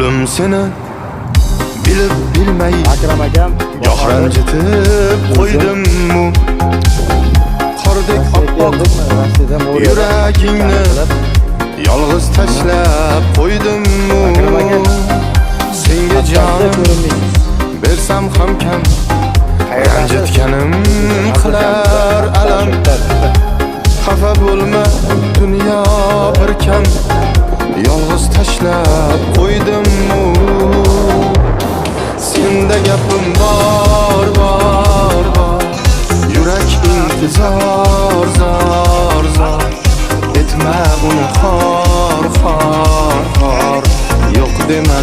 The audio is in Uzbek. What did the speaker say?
Ko'nglim seni bilib bilmay Akram akam goh ranjitib qo'ydimmi? Qordek oppoq yuragingni yolg'iz tashlab qo'ydimmi? Senga jonim bersam ham kam, ranjitganim qilar alam. Xafa bo'lma dunyo bir kam, yolg'iz tashlab qo'ydimmi? Senda gapim bor, yurak intizor, zor. Etma buni xor, yo'q dema